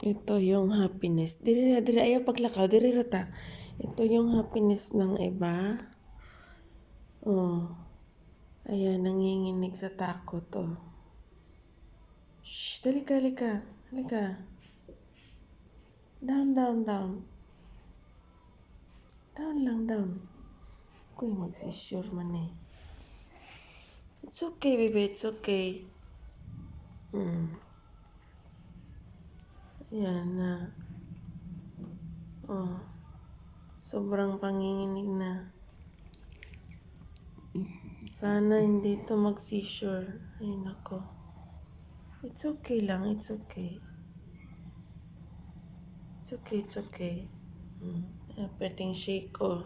Ito yung happiness. Diri ayaw paglakaw, diri ta. Ito yung happiness ng iba. Oh. Ayan, nanginginig sa takot, oh. Shh, halika, halika. Halika. Down, down, down. Down lang, down. Ako'y magsisure man eh. It's okay, baby. It's okay. Ayan na. Oh. Sobrang panginginig na. Sana hindi to mag-seizure. Ay, nako. It's okay lang. It's okay. It's okay. It's okay. Pwedeng shake ko.